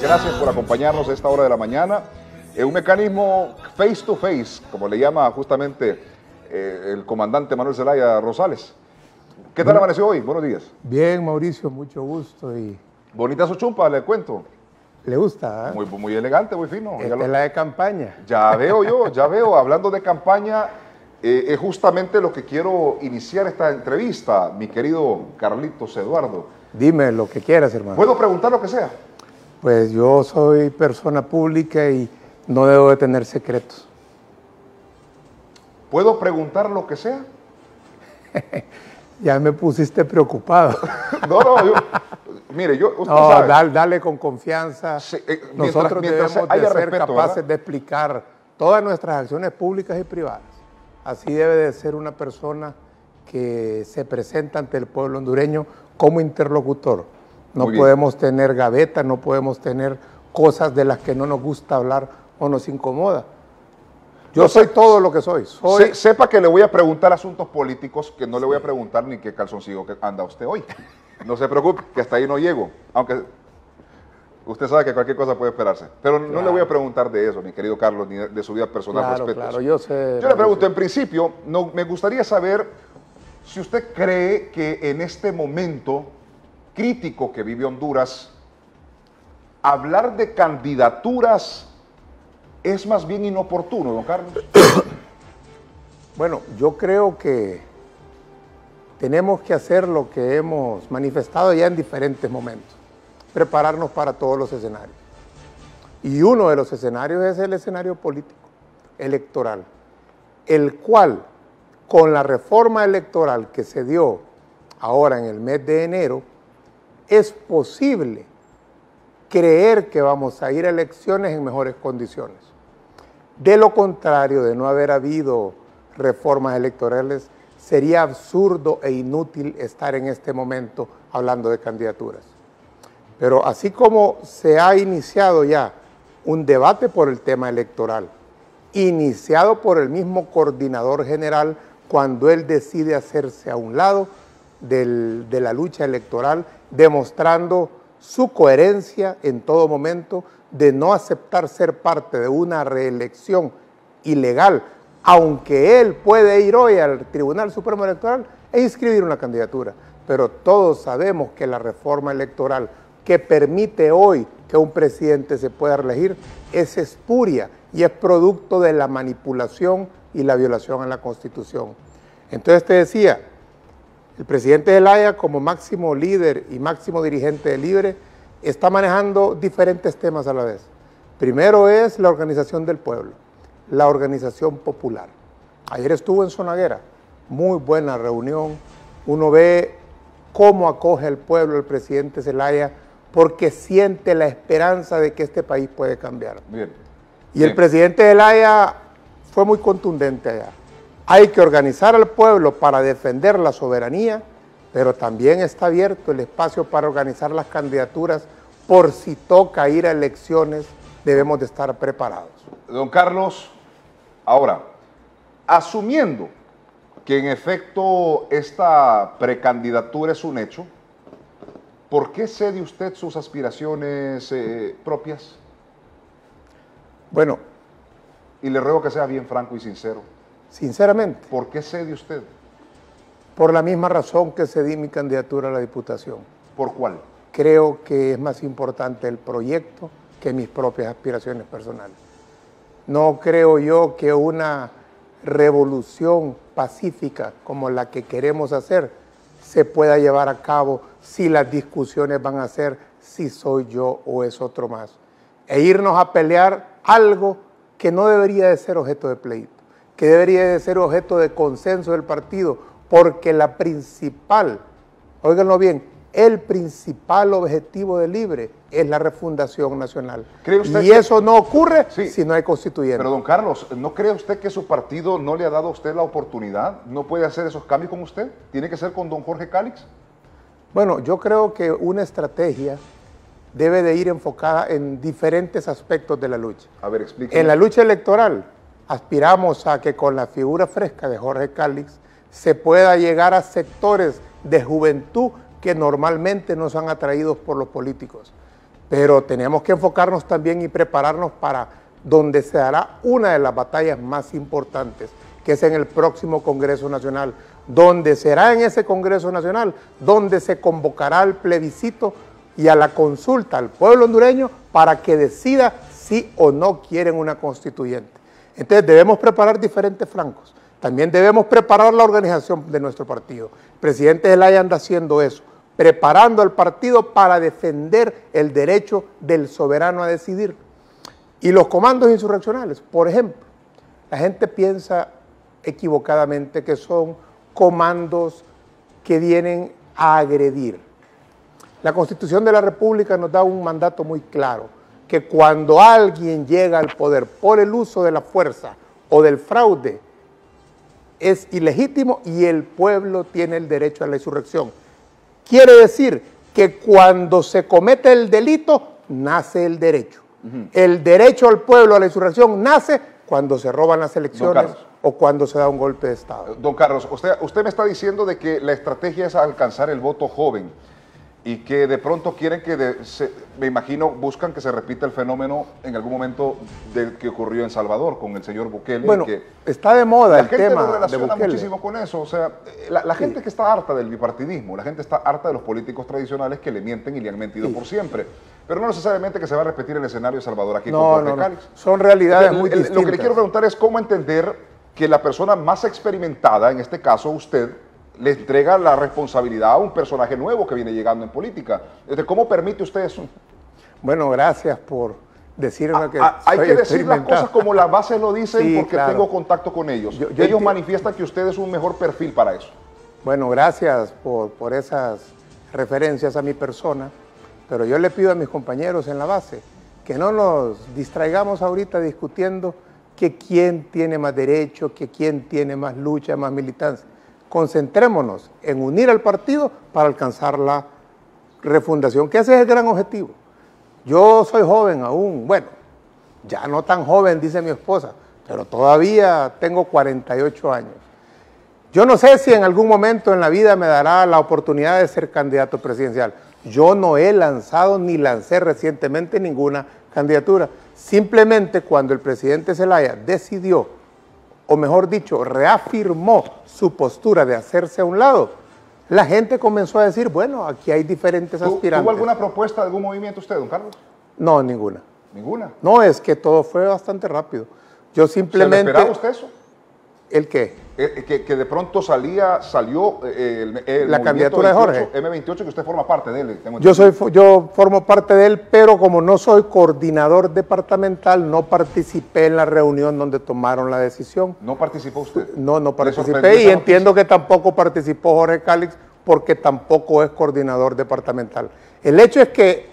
gracias por acompañarnos a esta hora de la mañana. Un mecanismo face to face, como le llama justamente el comandante Manuel Zelaya Rosales. ¿Qué tal amaneció hoy? Buenos días. Bien, Mauricio, mucho gusto. Y bonita su chumpa, le cuento. ¿Le gusta? Muy elegante, muy fino. Esta es la de campaña. Ya veo yo, ya veo. Hablando de campaña, es justamente lo que quiero iniciar esta entrevista, mi querido Carlitos Eduardo. Dime lo que quieras, hermano. ¿Puedo preguntar lo que sea? Pues yo soy persona pública y no debo de tener secretos. ¿Puedo preguntar lo que sea? Ya me pusiste preocupado. Mire, usted no, sabe. Dale con confianza. Sí, Nosotros debemos de ser respeto, capaces ¿verdad? de explicar todas nuestras acciones públicas y privadas. Así debe de ser una persona que se presenta ante el pueblo hondureño como interlocutor. No podemos tener gavetas, no podemos tener cosas de las que no nos gusta hablar o nos incomoda. Yo soy todo lo que soy. Sepa que le voy a preguntar asuntos políticos que no le voy a preguntar ni qué calzoncillo que anda usted hoy. No se preocupe, que hasta ahí no llego. Aunque usted sabe que cualquier cosa puede esperarse. Pero no le voy a preguntar de eso, mi querido Carlos, ni de su vida personal. Claro, yo sé. Yo le pregunto, en principio, me gustaría saber si usted cree que en este momento crítico que vive Honduras, hablar de candidaturas es más bien inoportuno, don Carlos. Bueno, yo creo que tenemos que hacer lo que hemos manifestado ya en diferentes momentos, prepararnos para todos los escenarios. Y uno de los escenarios es el escenario político, electoral, el cual, con la reforma electoral que se dio ahora en el mes de enero, es posible creer que vamos a ir a elecciones en mejores condiciones. De lo contrario, de no haber habido reformas electorales, sería absurdo e inútil estar en este momento hablando de candidaturas. Pero así como se ha iniciado ya un debate por el tema electoral, iniciado por el mismo coordinador general cuando él decide hacerse a un lado de la lucha electoral, demostrando su coherencia en todo momento de no aceptar ser parte de una reelección ilegal, aunque él puede ir hoy al Tribunal Supremo Electoral e inscribir una candidatura. Pero todos sabemos que la reforma electoral que permite hoy que un presidente se pueda reelegir es espuria y es producto de la manipulación y la violación a la Constitución. Entonces te decía, el presidente Zelaya, como máximo líder y máximo dirigente de Libre, está manejando diferentes temas a la vez. Primero es la organización del pueblo, la organización popular. Ayer estuvo en Zonaguera, muy buena reunión. Uno ve cómo acoge el pueblo el presidente Zelaya porque siente la esperanza de que este país puede cambiar. Bien. Y el presidente Zelaya fue muy contundente allá. Hay que organizar al pueblo para defender la soberanía, pero también está abierto el espacio para organizar las candidaturas por si toca ir a elecciones, debemos de estar preparados. Don Carlos, ahora, asumiendo que en efecto esta precandidatura es un hecho, ¿por qué cede usted sus aspiraciones propias? Bueno. Y le ruego que sea bien franco y sincero. Sinceramente. ¿Por qué cede usted? Por la misma razón que cedí mi candidatura a la Diputación. ¿Por cuál? Creo que es más importante el proyecto que mis propias aspiraciones personales. No creo yo que una revolución pacífica como la que queremos hacer se pueda llevar a cabo si las discusiones van a ser si soy yo o es otro más. E irnos a pelear algo que no debería de ser objeto de pleito, que debería de ser objeto de consenso del partido, porque la principal, óiganlo bien, el principal objetivo de Libre es la refundación nacional. ¿Cree usted y eso no ocurre si no hay constituyente. Pero don Carlos, ¿no cree usted que su partido no le ha dado a usted la oportunidad? ¿No puede hacer esos cambios con usted? ¿Tiene que ser con don Jorge Calix? Bueno, yo creo que una estrategia debe de ir enfocada en diferentes aspectos de la lucha. A ver, explíqueme. En la lucha electoral aspiramos a que con la figura fresca de Jorge Calix se pueda llegar a sectores de juventud que normalmente no son atraídos por los políticos. pero tenemos que enfocarnos también y prepararnos para donde se dará una de las batallas más importantes, que es en el próximo Congreso Nacional, donde será en ese Congreso Nacional, donde se convocará al plebiscito y a la consulta al pueblo hondureño para que decida si o no quieren una constituyente. Entonces debemos preparar diferentes flancos. También debemos preparar la organización de nuestro partido. El presidente Zelaya anda haciendo eso, preparando al partido para defender el derecho del soberano a decidir. Y los comandos insurreccionales, por ejemplo, la gente piensa equivocadamente que son comandos que vienen a agredir. La Constitución de la República nos da un mandato muy claro, que cuando alguien llega al poder por el uso de la fuerza o del fraude, es ilegítimo y el pueblo tiene el derecho a la insurrección. Quiere decir que cuando se comete el delito, nace el derecho. El derecho al pueblo a la insurrección nace cuando se roban las elecciones o cuando se da un golpe de Estado. Don Carlos, usted me está diciendo de que la estrategia es alcanzar el voto joven y que de pronto quieren que, me imagino, buscan que se repita el fenómeno en algún momento del que ocurrió en Salvador con el señor Bukele. Bueno, que está de moda el tema de Bukele. La gente lo relaciona muchísimo con eso. O sea, la gente que está harta del bipartidismo, la gente está harta de los políticos tradicionales que le mienten y le han mentido por siempre. Pero no necesariamente que se va a repetir el escenario de Salvador aquí con Jorge Cálix. Son realidades muy distintas. Lo que le quiero preguntar es cómo entender que la persona más experimentada, en este caso usted, le entrega la responsabilidad a un personaje nuevo que viene llegando en política. ¿Cómo permite usted eso? Bueno, gracias por decirme que hay que decir las cosas como las bases lo dicen, sí, porque claro, tengo contacto con ellos. Ellos manifiestan que usted es un mejor perfil para eso. Bueno, gracias por esas referencias a mi persona, pero yo le pido a mis compañeros en la base que no nos distraigamos ahorita discutiendo que quién tiene más derecho, que quién tiene más lucha, más militancia. Concentrémonos en unir al partido para alcanzar la refundación, que ese es el gran objetivo. Yo soy joven aún, bueno, ya no tan joven, dice mi esposa, pero todavía tengo 48 años. Yo no sé si en algún momento en la vida me dará la oportunidad de ser candidato presidencial. Yo no he lanzado ni lancé recientemente ninguna candidatura. Simplemente cuando el presidente Zelaya decidió, o mejor dicho, reafirmó su postura de hacerse a un lado, la gente comenzó a decir, bueno, aquí hay diferentes aspirantes. ¿Tuvo alguna propuesta de algún movimiento usted, don Carlos? No, ninguna. ¿Ninguna? No, es que todo fue bastante rápido. Yo simplemente... ¿Se le esperaba usted eso? ¿El qué? Que de pronto salió la candidatura 28, de Jorge. M28, que usted forma parte de él. Yo formo parte de él, pero como no soy coordinador departamental, no participé en la reunión donde tomaron la decisión. ¿No participó usted? No participé y entiendo que tampoco participó Jorge Cálix porque tampoco es coordinador departamental. El hecho es que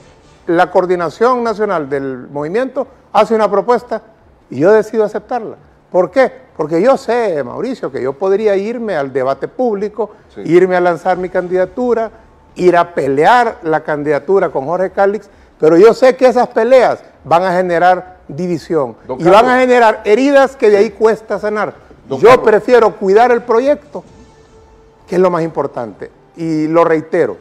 la coordinación nacional del movimiento hace una propuesta y yo decido aceptarla. ¿Por qué? Porque yo sé, Mauricio, que yo podría irme al debate público, sí, irme a lanzar mi candidatura, ir a pelear la candidatura con Jorge Cálix, pero yo sé que esas peleas van a generar división y van a generar heridas que de ahí cuesta sanar. Yo prefiero cuidar el proyecto, que es lo más importante, y lo reitero,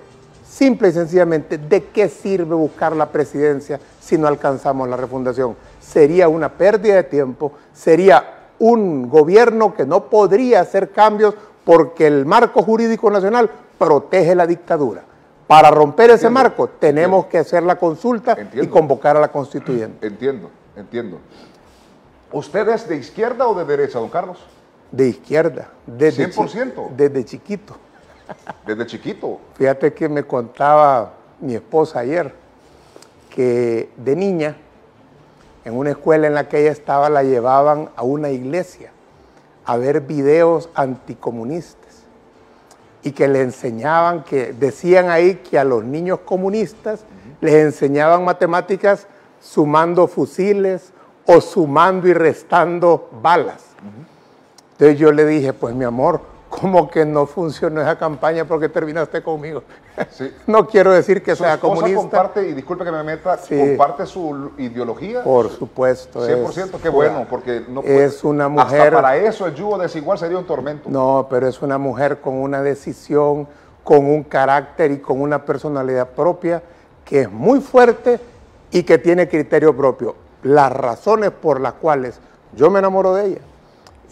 simple y sencillamente, ¿de qué sirve buscar la presidencia si no alcanzamos la refundación? Sería una pérdida de tiempo, sería un gobierno que no podría hacer cambios porque el marco jurídico nacional protege la dictadura. Para romper ese marco tenemos que hacer la consulta y convocar a la constituyente. Entiendo. ¿Usted es de izquierda o de derecha, don Carlos? De izquierda. Desde 100%. Desde chiquito. ¿Desde chiquito? Fíjate que me contaba mi esposa ayer que de niña, en una escuela en la que ella estaba, la llevaban a una iglesia a ver videos anticomunistas y que le enseñaban, que decían ahí que a los niños comunistas les enseñaban matemáticas sumando fusiles o sumando y restando balas. Entonces yo le dije, pues mi amor, ¿cómo que no funcionó esa campaña porque terminaste conmigo? Sí. No quiero decir que sea comunista. Comparte, y disculpe que me meta, sí, ¿comparte su ideología? Por supuesto. 100%, qué bueno, porque no es una mujer... Hasta para eso el yugo desigual sería un tormento. No, pero es una mujer con una decisión, con un carácter y con una personalidad propia que es muy fuerte y que tiene criterio propio. Las razones por las cuales yo me enamoro de ella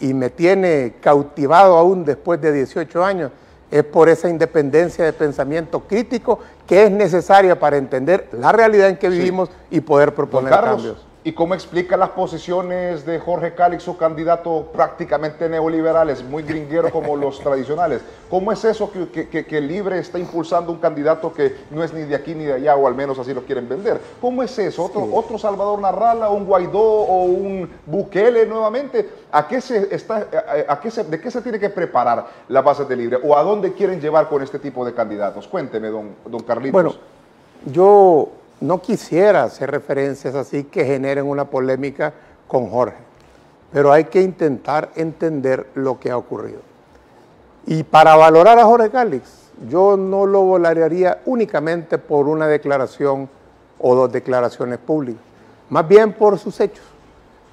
y me tiene cautivado aún después de 18 años es por esa independencia de pensamiento crítico que es necesaria para entender la realidad en que vivimos y poder proponer cambios. ¿Y cómo explica las posiciones de Jorge Cálix, su candidato prácticamente neoliberales, muy gringuero como los tradicionales? ¿Cómo es eso que Libre está impulsando un candidato que no es ni de aquí ni de allá, o al menos así lo quieren vender? ¿Cómo es eso? ¿Otro Salvador Narrala, un Guaidó o un Bukele nuevamente? ¿De qué se tiene que preparar la base de Libre? ¿O a dónde quieren llevar con este tipo de candidatos? Cuénteme, don Carlitos. Bueno, yo no quisiera hacer referencias así que generen una polémica con Jorge, pero hay que intentar entender lo que ha ocurrido. Y para valorar a Jorge Cálix, yo no lo valoraría únicamente por una declaración o dos declaraciones públicas, más bien por sus hechos.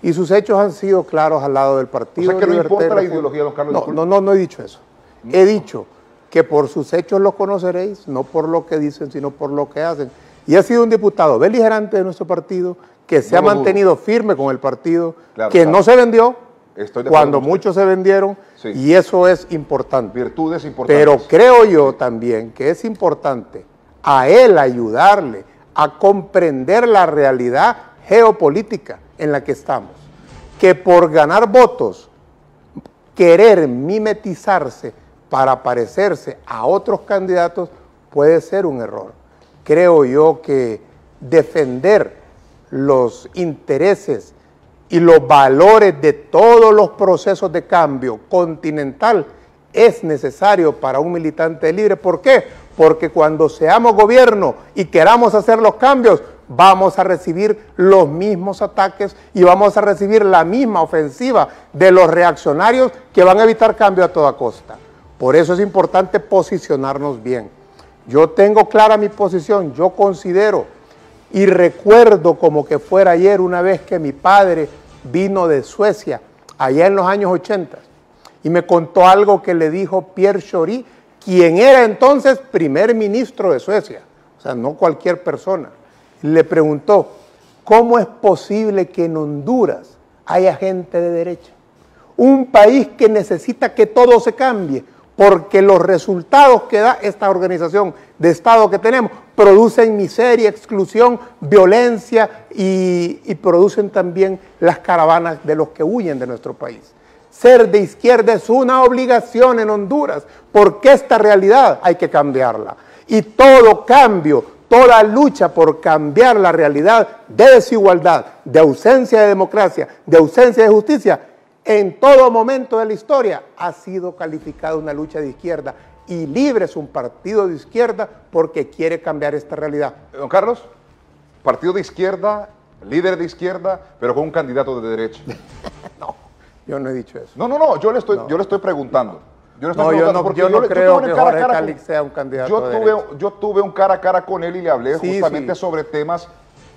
Y sus hechos han sido claros al lado del partido. O sea, que no importa la ideología, don Carlos. No he dicho eso. He dicho que por sus hechos los conoceréis, no por lo que dicen, sino por lo que hacen. Y ha sido un diputado beligerante de nuestro partido, que se ha mantenido firme con el partido, que no se vendió cuando muchos se vendieron, y eso es importante. Virtudes importantes. Pero creo yo también que es importante a él ayudarle a comprender la realidad geopolítica en la que estamos, que por ganar votos, querer mimetizarse para parecerse a otros candidatos puede ser un error. Creo yo que defender los intereses y los valores de todos los procesos de cambio continental es necesario para un militante libre. ¿Por qué? Porque cuando seamos gobierno y queramos hacer los cambios, vamos a recibir los mismos ataques y vamos a recibir la misma ofensiva de los reaccionarios que van a evitar cambio a toda costa. Por eso es importante posicionarnos bien. Yo tengo clara mi posición, yo considero y recuerdo como que fuera ayer una vez que mi padre vino de Suecia, allá en los años 80, y me contó algo que le dijo Pierre Schori, quien era entonces primer ministro de Suecia, o sea, no cualquier persona. Le preguntó, ¿cómo es posible que en Honduras haya gente de derecha? Un país que necesita que todo se cambie, porque los resultados que da esta organización de Estado que tenemos producen miseria, exclusión, violencia y producen también las caravanas de los que huyen de nuestro país. Ser de izquierda es una obligación en Honduras, porque esta realidad hay que cambiarla. Y todo cambio, toda lucha por cambiar la realidad de desigualdad, de ausencia de democracia, de ausencia de justicia, en todo momento de la historia ha sido calificada una lucha de izquierda, y Libre es un partido de izquierda porque quiere cambiar esta realidad. Don Carlos, partido de izquierda, líder de izquierda, pero con un candidato de derecha. No, yo no he dicho eso. No, yo le estoy preguntando. Yo no creo que Jorge Cálix sea un candidato de derecha. Yo tuve un cara a cara con él y le hablé justamente sobre temas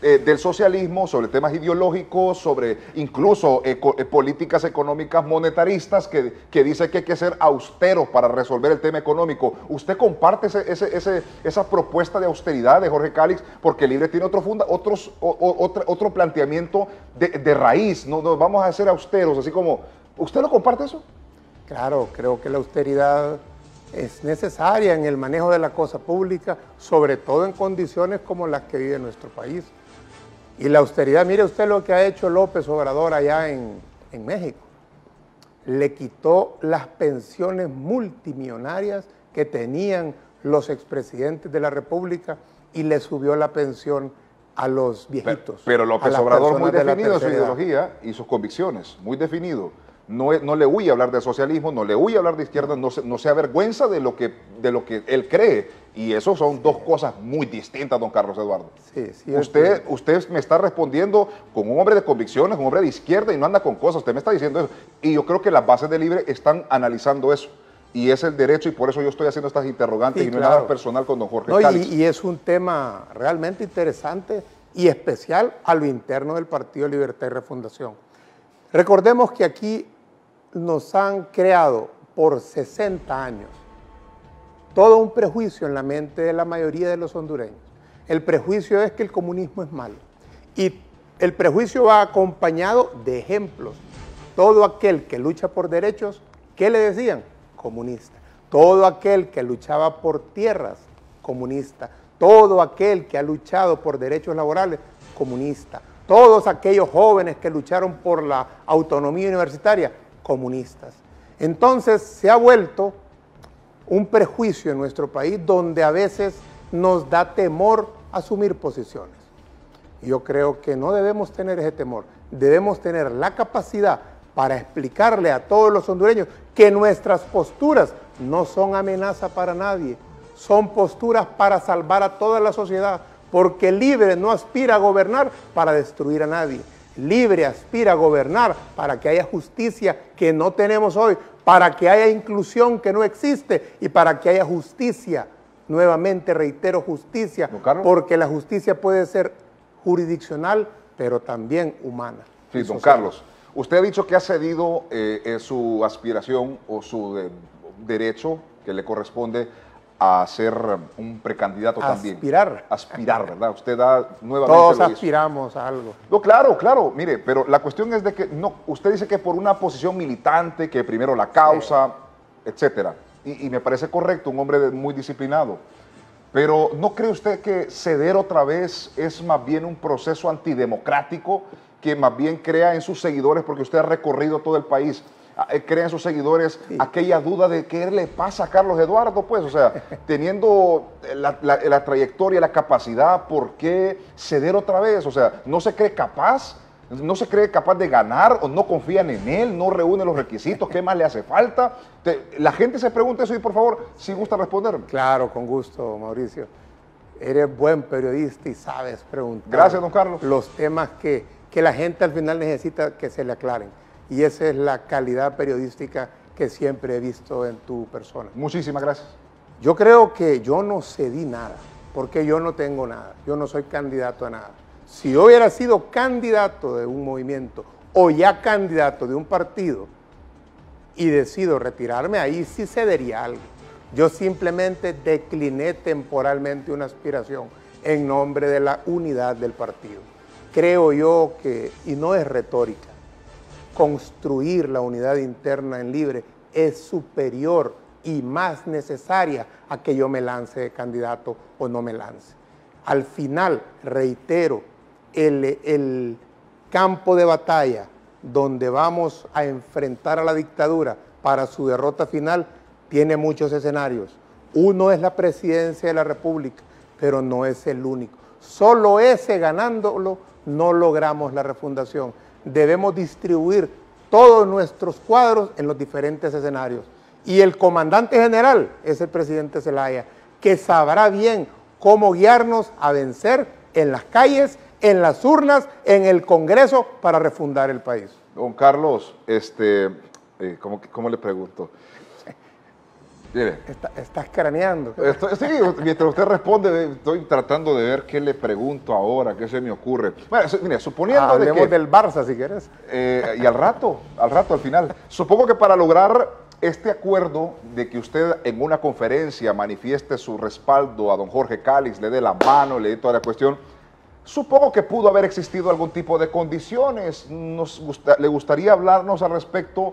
del socialismo, sobre temas ideológicos, sobre incluso políticas económicas monetaristas que dice que hay que ser austeros para resolver el tema económico. ¿Usted comparte esa propuesta de austeridad de Jorge Cálix? Porque Libre tiene otro planteamiento de raíz, no vamos a ser austeros, así como... ¿Usted lo comparte eso? Claro, creo que la austeridad es necesaria en el manejo de la cosa pública, sobre todo en condiciones como las que vive nuestro país. Y la austeridad, mire usted lo que ha hecho López Obrador allá en México. Le quitó las pensiones multimillonarias que tenían los expresidentes de la República y le subió la pensión a los viejitos. Pero López Obrador muy definido en su ideología y sus convicciones, muy definido. No le huye hablar del socialismo, no le huye hablar de izquierda, no se avergüenza de lo que él cree. Y eso son dos cosas muy distintas, don Carlos Eduardo. Sí, usted me está respondiendo como un hombre de convicciones, un hombre de izquierda, y no anda con cosas. Usted me está diciendo eso. Y yo creo que las bases de Libre están analizando eso. Y es el derecho, y por eso yo estoy haciendo estas interrogantes, y no es nada personal con don Jorge Cálix. Y es un tema realmente interesante y especial a lo interno del Partido Libertad y Refundación. Recordemos que aquí nos han creado por 60 años todo un prejuicio en la mente de la mayoría de los hondureños. El prejuicio es que el comunismo es malo. Y el prejuicio va acompañado de ejemplos. Todo aquel que lucha por derechos, ¿qué le decían? Comunista. Todo aquel que luchaba por tierras, comunista. Todo aquel que ha luchado por derechos laborales, comunista. Todos aquellos jóvenes que lucharon por la autonomía universitaria, comunistas. Entonces se ha vuelto un prejuicio en nuestro país donde a veces nos da temor asumir posiciones. Yo creo que no debemos tener ese temor, debemos tener la capacidad para explicarle a todos los hondureños que nuestras posturas no son amenaza para nadie, son posturas para salvar a toda la sociedad, porque Libre no aspira a gobernar para destruir a nadie. Libre aspira a gobernar para que haya justicia que no tenemos hoy, para que haya inclusión que no existe y para que haya justicia. Nuevamente reitero, justicia, porque la justicia puede ser jurisdiccional, pero también humana. Sí, don Carlos, usted ha dicho que ha cedido su aspiración o su derecho que le corresponde a ser un precandidato también. Aspirar, ¿verdad? Usted da nuevamente. Todos aspiramos a algo. No, claro, claro, mire, pero la cuestión es de que no, usted dice que por una posición militante, que primero la causa, etcétera. Y me parece correcto, un hombre muy disciplinado. Pero ¿no cree usted que ceder otra vez es más bien un proceso antidemocrático que más bien crea en sus seguidores, porque usted ha recorrido todo el país, crea en sus seguidores aquella duda de qué le pasa a Carlos Eduardo? Pues, o sea, teniendo la trayectoria, la capacidad, ¿por qué ceder otra vez? O sea, ¿no se cree capaz? ¿No se cree capaz de ganar o no confían en él? ¿No reúne los requisitos? ¿Qué más le hace falta? La gente se pregunta eso y por favor, si gusta responderme. Claro, con gusto, Mauricio. Eres buen periodista y sabes preguntar. Gracias, don Carlos. Los temas que la gente al final necesita que se le aclaren. Y esa es la calidad periodística que siempre he visto en tu persona. Muchísimas gracias. Yo creo que yo no cedí nada, porque yo no tengo nada. Yo no soy candidato a nada. Si yo hubiera sido candidato de un movimiento o ya candidato de un partido y decido retirarme, ahí sí cedería algo. Yo simplemente decliné temporalmente una aspiración en nombre de la unidad del partido. Creo yo que, y no es retórica, construir la unidad interna en Libre es superior y más necesaria a que yo me lance de candidato o no me lance. Al final, reitero, el campo de batalla donde vamos a enfrentar a la dictadura para su derrota final tiene muchos escenarios. Uno es la presidencia de la República, pero no es el único. Solo ese ganándolo no logramos la refundación. Debemos distribuir todos nuestros cuadros en los diferentes escenarios. Y el comandante general es el presidente Zelaya, que sabrá bien cómo guiarnos a vencer en las calles, en las urnas, en el Congreso, para refundar el país. Don Carlos, ¿cómo le pregunto? Mire, estás craneando. Sí, mientras usted responde, estoy tratando de ver qué le pregunto ahora, qué se me ocurre. Bueno, mire, suponiendo hablemos de que, del Barça, si quieres. Y al final. Supongo que para lograr este acuerdo de que usted en una conferencia manifieste su respaldo a don Jorge Calix, le dé la mano, le dé toda la cuestión, supongo que pudo haber existido algún tipo de condiciones. ¿Le gustaría hablarnos al respecto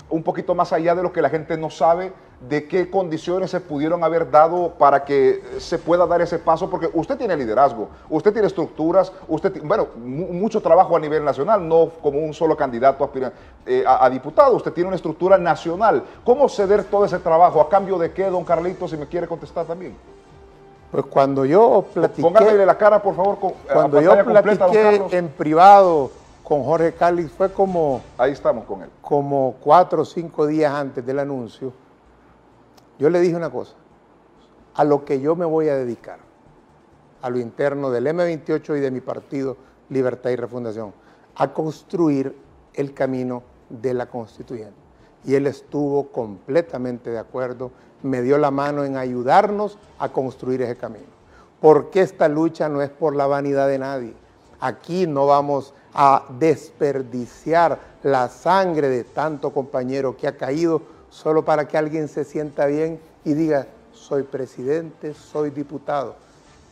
un poquito más allá de lo que la gente no sabe, de qué condiciones se pudieron haber dado para que se pueda dar ese paso? Porque usted tiene liderazgo, usted tiene estructuras, mucho trabajo a nivel nacional, no como un solo candidato a diputado, usted tiene una estructura nacional. ¿Cómo ceder todo ese trabajo? ¿A cambio de qué, don Carlito, si me quiere contestar también? Pues cuando yo platiqué... Póngale la cara, por favor, cuando yo platiqué en privado con Jorge Calix, fue como... Ahí estamos con él. Como 4 o 5 días antes del anuncio, yo le dije una cosa: a lo que yo me voy a dedicar, a lo interno del M28 y de mi partido Libertad y Refundación, a construir el camino de la constituyente. Y él estuvo completamente de acuerdo, me dio la mano en ayudarnos a construir ese camino. Porque esta lucha no es por la vanidad de nadie. Aquí no vamos a desperdiciar la sangre de tanto compañero que ha caído solo para que alguien se sienta bien y diga: soy presidente, soy diputado.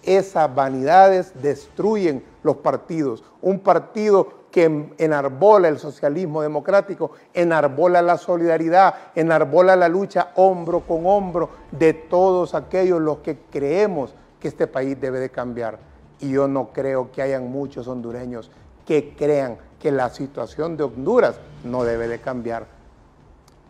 Esas vanidades destruyen los partidos. Un partido que enarbola el socialismo democrático, enarbola la solidaridad, enarbola la lucha hombro con hombro de todos aquellos los que creemos que este país debe de cambiar. Y yo no creo que hayan muchos hondureños que crean que la situación de Honduras no debe de cambiar.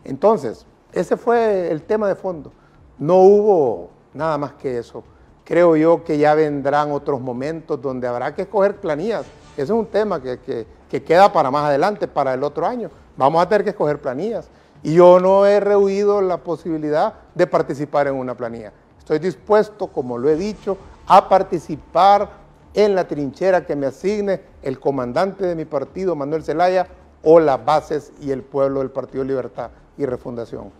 Entonces, ese fue el tema de fondo. No hubo nada más que eso. Creo yo que ya vendrán otros momentos donde habrá que escoger planillas. Ese es un tema que queda para más adelante, para el otro año. Vamos a tener que escoger planillas. Y yo no he rehuido la posibilidad de participar en una planilla. Estoy dispuesto, como lo he dicho, a participar en la trinchera que me asigne el comandante de mi partido, Manuel Zelaya, o las bases y el pueblo del Partido Libertad y Refundación.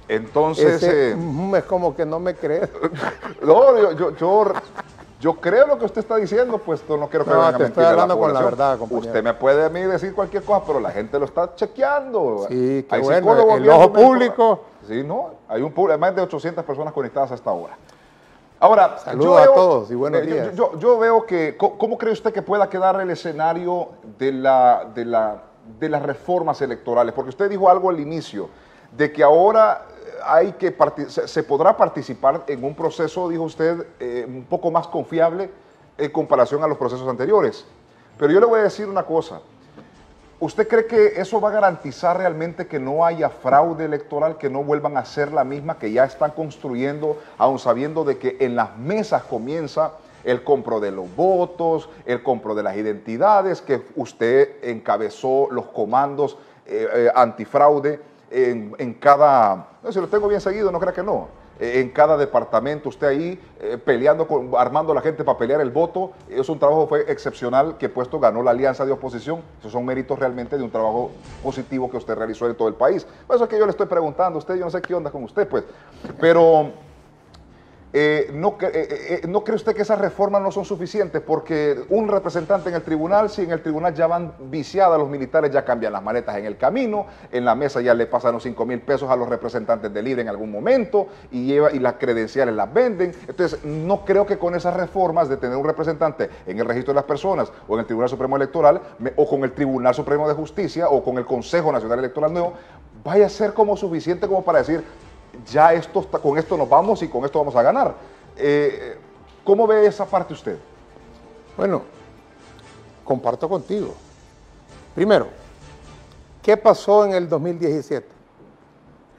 Entonces... es como que no me crees. No, yo creo lo que usted está diciendo, pues no quiero que venga te estoy hablando con la verdad, compañero. Usted me puede a mí decir cualquier cosa, pero la gente lo está chequeando. Sí, qué hay bueno, el ojo público. Sí, no, hay más de 800 personas conectadas hasta ahora. Ahora, saludos a todos y buenos días. Yo veo que, ¿cómo cree usted que pueda quedar el escenario de las reformas electorales? Porque usted dijo algo al inicio, de que ahora se podrá participar en un proceso, dijo usted, un poco más confiable en comparación a los procesos anteriores. Pero yo le voy a decir una cosa. ¿Usted cree que eso va a garantizar realmente que no haya fraude electoral, que no vuelvan a ser la misma que ya están construyendo, aun sabiendo de que en las mesas comienza el compro de los votos, el compro de las identidades, que usted encabezó los comandos antifraude en cada, no, si lo tengo bien seguido, no crea que no, en cada departamento, usted ahí peleando, armando a la gente para pelear el voto. Es un trabajo fue excepcional que puesto ganó la alianza de oposición. Esos son méritos realmente de un trabajo positivo que usted realizó en todo el país. Por eso es que yo le estoy preguntando a usted, yo no sé qué onda con usted, pues, pero... ¿no cree usted que esas reformas no son suficientes? Porque un representante en el tribunal, si en el tribunal ya van viciadas, los militares ya cambian las maletas en el camino, en la mesa ya le pasan los 5,000 pesos a los representantes de Libre en algún momento y las credenciales las venden. Entonces, no creo que con esas reformas de tener un representante en el registro de las personas o en el Tribunal Supremo Electoral o con el Tribunal Supremo de Justicia o con el Consejo Nacional Electoral nuevo, vaya a ser como suficiente como para decir... ya con esto nos vamos y con esto vamos a ganar. ¿Cómo ve esa parte usted? Bueno, comparto contigo. Primero, ¿qué pasó en el 2017?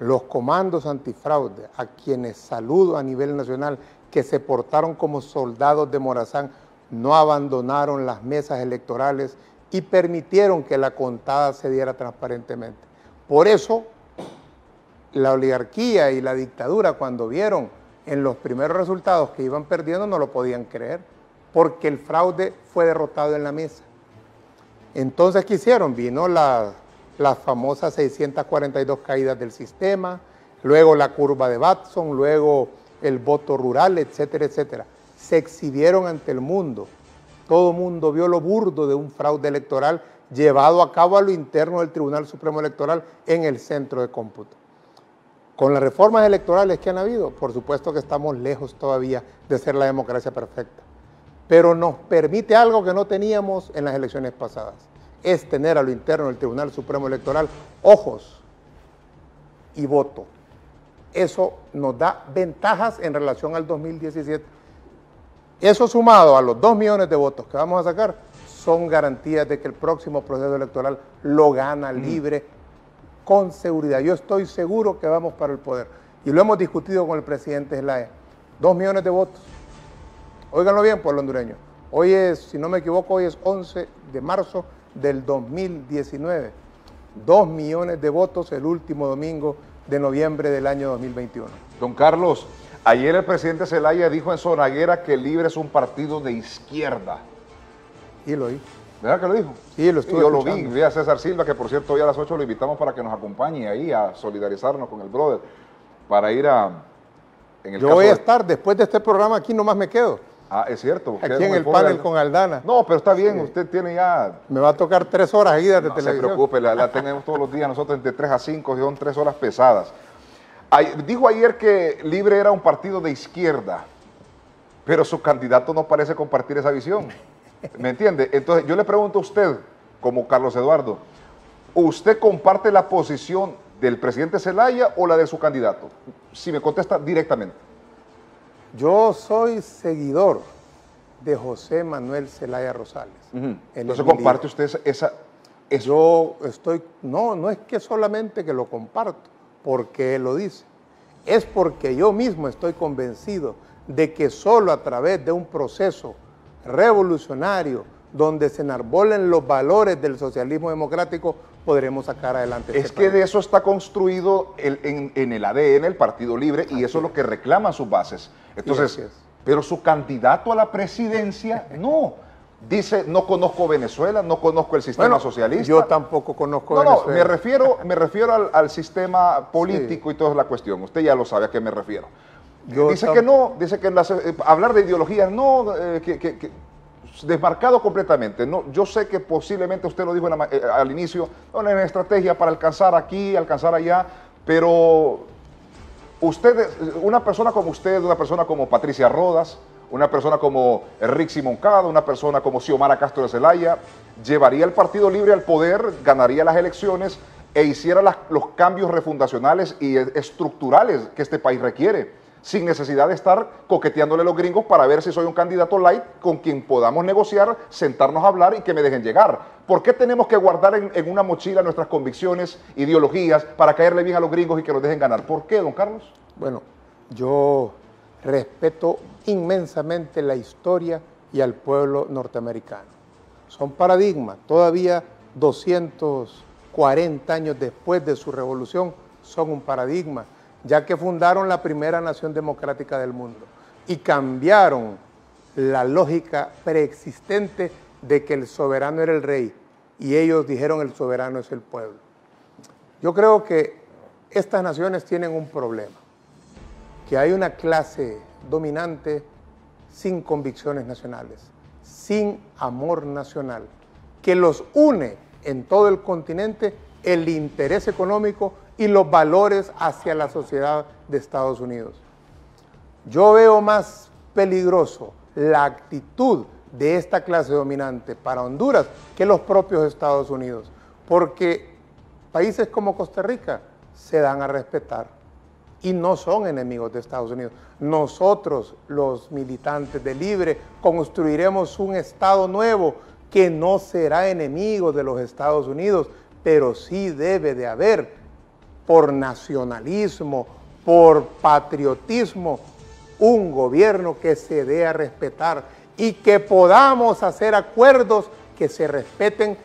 Los comandos antifraude, a quienes saludo a nivel nacional, que se portaron como soldados de Morazán, no abandonaron las mesas electorales y permitieron que la contada se diera transparentemente. Por eso, la oligarquía y la dictadura, cuando vieron en los primeros resultados que iban perdiendo, no lo podían creer, porque el fraude fue derrotado en la mesa. Entonces, ¿qué hicieron? Vino las famosas 642 caídas del sistema, luego la curva de Batson, luego el voto rural, etcétera, etcétera. Se exhibieron ante el mundo. Todo el mundo vio lo burdo de un fraude electoral llevado a cabo a lo interno del Tribunal Supremo Electoral en el centro de cómputo. Con las reformas electorales que han habido, por supuesto que estamos lejos todavía de ser la democracia perfecta, pero nos permite algo que no teníamos en las elecciones pasadas, es tener a lo interno del Tribunal Supremo Electoral ojos y voto. Eso nos da ventajas en relación al 2017. Eso sumado a los 2 millones de votos que vamos a sacar, son garantías de que el próximo proceso electoral lo gana Libre, con seguridad. Yo estoy seguro que vamos para el poder. Y lo hemos discutido con el presidente Zelaya. 2 millones de votos. Óiganlo bien, pueblo hondureño. Hoy es, si no me equivoco, hoy es 11 de marzo del 2019. 2 millones de votos el último domingo de noviembre del año 2021. Don Carlos, ayer el presidente Zelaya dijo en Zonaguera que Libre es un partido de izquierda. Y lo oí. ¿Verdad que lo dijo? Sí, lo estuve escuchando. Lo vi a César Silva, que por cierto hoy a las 8 lo invitamos para que nos acompañe ahí a solidarizarnos con el brother, para ir Yo voy a estar, después de este programa aquí nomás me quedo. Ah, es cierto. Aquí en el panel con Aldana. No, pero está bien, usted tiene ya... Me va a tocar 3 horas seguidas de televisión. No se preocupe, la tenemos todos los días nosotros entre 3 a 5, son 3 horas pesadas. Dijo ayer que Libre era un partido de izquierda, pero su candidato no parece compartir esa visión. ¿Me entiende? Entonces, yo le pregunto a usted, como Carlos Eduardo, ¿usted comparte la posición del presidente Zelaya o la de su candidato? Si me contesta directamente. Yo soy seguidor de José Manuel Zelaya Rosales. Entonces, ¿comparte usted esa? Yo estoy, no es que solamente que lo comparto, porque él lo dice, es porque yo mismo estoy convencido de que solo a través de un proceso revolucionario, donde se enarbolen los valores del socialismo democrático, podremos sacar adelante este país. De eso está construido en el ADN el Partido Libre, y eso es lo que reclaman sus bases. Entonces, pero su candidato a la presidencia, no. Dice, no conozco Venezuela, no conozco el sistema socialista. Yo tampoco conozco Venezuela. No, me refiero al sistema político y toda la cuestión. Usted ya lo sabe a qué me refiero. Dice que no, dice que hablar de ideologías no, que desmarcado completamente. No, yo sé que posiblemente usted lo dijo al inicio, una estrategia para alcanzar aquí, alcanzar allá, pero usted, una persona como usted, una persona como Patricia Rodas, una persona como Rixi Moncada, una persona como Xiomara Castro de Zelaya, llevaría el Partido Libre al poder, ganaría las elecciones e hiciera los cambios refundacionales y estructurales que este país requiere, sin necesidad de estar coqueteándole a los gringos para ver si soy un candidato light con quien podamos negociar, sentarnos a hablar y que me dejen llegar. ¿Por qué tenemos que guardar en una mochila nuestras convicciones, ideologías, para caerle bien a los gringos y que nos dejen ganar? ¿Por qué, don Carlos? Bueno, yo respeto inmensamente la historia y al pueblo norteamericano. Son paradigmas, todavía 240 años después de su revolución, son un paradigma, ya que fundaron la primera nación democrática del mundo y cambiaron la lógica preexistente de que el soberano era el rey y ellos dijeron el soberano es el pueblo. Yo creo que estas naciones tienen un problema, que hay una clase dominante sin convicciones nacionales, sin amor nacional, que los une en todo el continente el interés económico y los valores hacia la sociedad de Estados Unidos. Yo veo más peligroso la actitud de esta clase dominante para Honduras que los propios Estados Unidos, porque países como Costa Rica se dan a respetar y no son enemigos de Estados Unidos. Nosotros, los militantes de Libre, construiremos un Estado nuevo que no será enemigo de los Estados Unidos, pero sí debe de haber, por nacionalismo, por patriotismo, un gobierno que se dé a respetar y que podamos hacer acuerdos que se respeten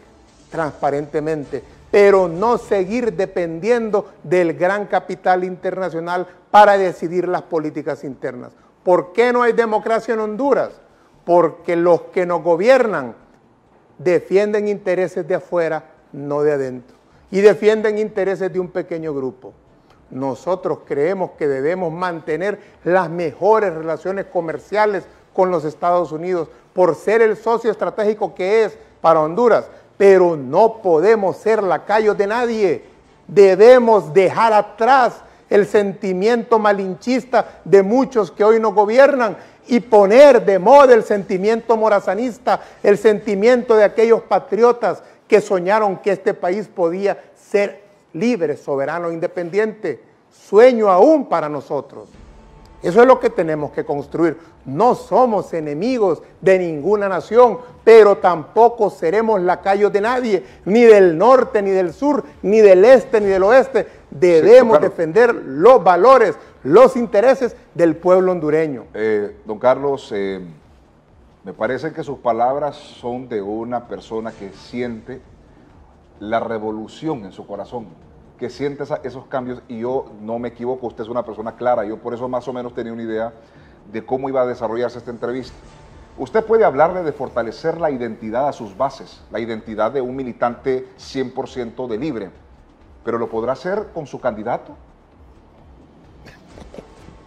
transparentemente, pero no seguir dependiendo del gran capital internacional para decidir las políticas internas. ¿Por qué no hay democracia en Honduras? Porque los que nos gobiernan defienden intereses de afuera, no de adentro, y defienden intereses de un pequeño grupo. Nosotros creemos que debemos mantener las mejores relaciones comerciales con los Estados Unidos por ser el socio estratégico que es para Honduras, pero no podemos ser lacayos de nadie. Debemos dejar atrás el sentimiento malinchista de muchos que hoy nos gobiernan y poner de moda el sentimiento morazanista, el sentimiento de aquellos patriotas que soñaron que este país podía ser libre, soberano, independiente. Sueño aún para nosotros. Eso es lo que tenemos que construir. No somos enemigos de ninguna nación, pero tampoco seremos lacayos de nadie, ni del norte, ni del sur, ni del este, ni del oeste. Debemos defender los valores, los intereses del pueblo hondureño. Don Carlos, me parece que sus palabras son de una persona que siente la revolución en su corazón, que siente esos cambios, y yo no me equivoco, usted es una persona clara, yo por eso más o menos tenía una idea de cómo iba a desarrollarse esta entrevista. Usted puede hablarle de fortalecer la identidad a sus bases, la identidad de un militante 100% de Libre, pero ¿lo podrá hacer con su candidato?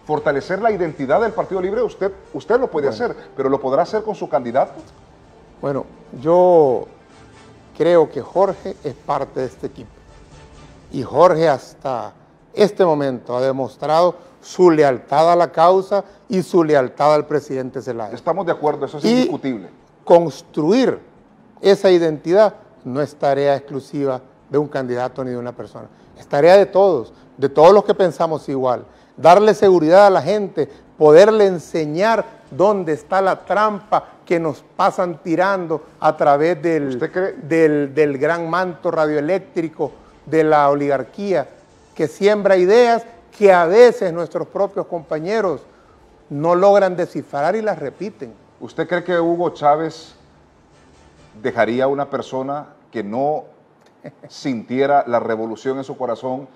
Fortalecer la identidad del Partido Libre, usted lo puede hacer, pero ¿lo podrá hacer con su candidato? Bueno, yo creo que Jorge es parte de este equipo. Y Jorge hasta este momento ha demostrado su lealtad a la causa y su lealtad al presidente Zelaya. Estamos de acuerdo, eso es indiscutible. Construir esa identidad no es tarea exclusiva de un candidato ni de una persona. Es tarea de todos los que pensamos igual. Darle seguridad a la gente, poderle enseñar dónde está la trampa que nos pasan tirando a través del gran manto radioeléctrico de la oligarquía, que siembra ideas que a veces nuestros propios compañeros no logran descifrar y las repiten. ¿Usted cree que Hugo Chávez dejaría a una persona que no sintiera la revolución en su corazón?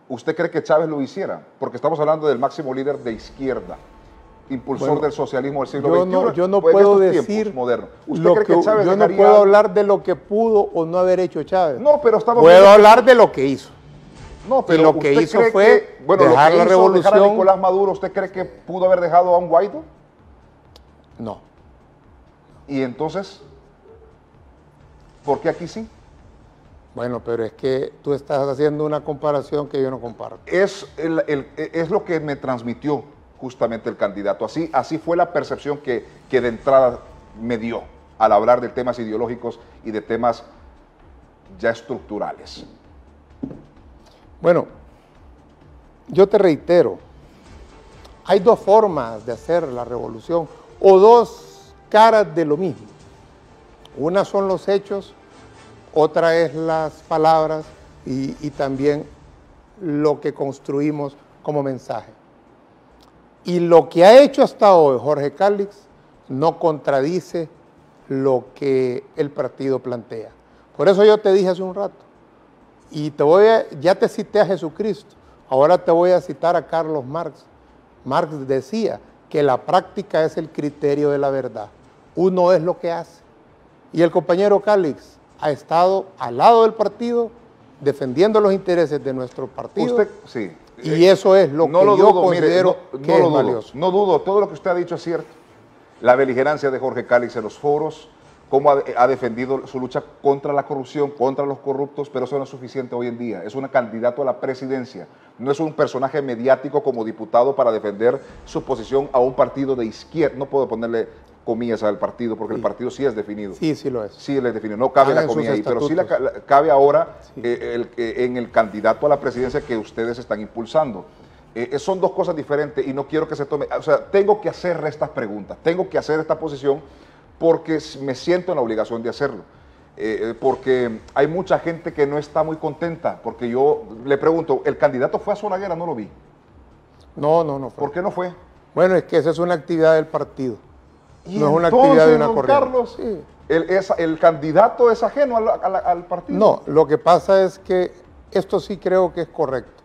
¿Usted cree que Chávez lo hiciera? Porque estamos hablando del máximo líder de izquierda, impulsor del socialismo del siglo XXI. Yo no puedo decir modernos. ¿Usted cree que Chávez yo no puedo hablar de lo que pudo o no haber hecho Chávez. No, pero estamos... Puedo hablar de lo que hizo. No, pero y lo que hizo fue dejar la revolución. Dejar a Nicolás Maduro, ¿usted cree que pudo haber dejado a un Guaidó? No. ¿Y entonces por qué aquí sí? Bueno, pero es que tú estás haciendo una comparación que yo no comparto. Es lo que me transmitió justamente el candidato. Así fue la percepción que de entrada me dio al hablar de temas ideológicos y de temas ya estructurales. Bueno, yo te reitero, hay dos formas de hacer la revolución o dos caras de lo mismo. Una son los hechos, otra es las palabras y también lo que construimos como mensaje. Y lo que ha hecho hasta hoy Jorge Cálix no contradice lo que el partido plantea. Por eso yo te dije hace un rato, y ya te cité a Jesucristo, ahora te voy a citar a Carlos Marx. Marx decía que la práctica es el criterio de la verdad. Uno es lo que hace. Y el compañero Cálix ha estado al lado del partido, defendiendo los intereses de nuestro partido. Usted, sí. Y eso es lo que yo considero que es valioso. No dudo, todo lo que usted ha dicho es cierto. La beligerancia de Jorge Cálix en los foros, cómo ha defendido su lucha contra la corrupción, contra los corruptos, pero eso no es suficiente hoy en día. Es un candidato a la presidencia, no es un personaje mediático como diputado para defender su posición a un partido de izquierda. No puedo ponerle comillas al partido, porque el partido sí es definido. Sí, sí lo es. Sí, él es definido, no cabe la comilla ahí, pero sí cabe ahora en el candidato a la presidencia que ustedes están impulsando. Son dos cosas diferentes y no quiero que se tome, o sea, tengo que hacer estas preguntas, tengo que hacer esta posición porque me siento en la obligación de hacerlo. Porque hay mucha gente que no está muy contenta, porque yo le pregunto, ¿el candidato fue a Zonaguera? No lo vi. No fue. ¿Por qué no fue? Bueno, es que esa es una actividad del partido. ¿Y no es una entonces, actividad de una don corriente. Carlos, sí. el candidato es ajeno al partido? No, lo que pasa es que esto sí creo que es correcto.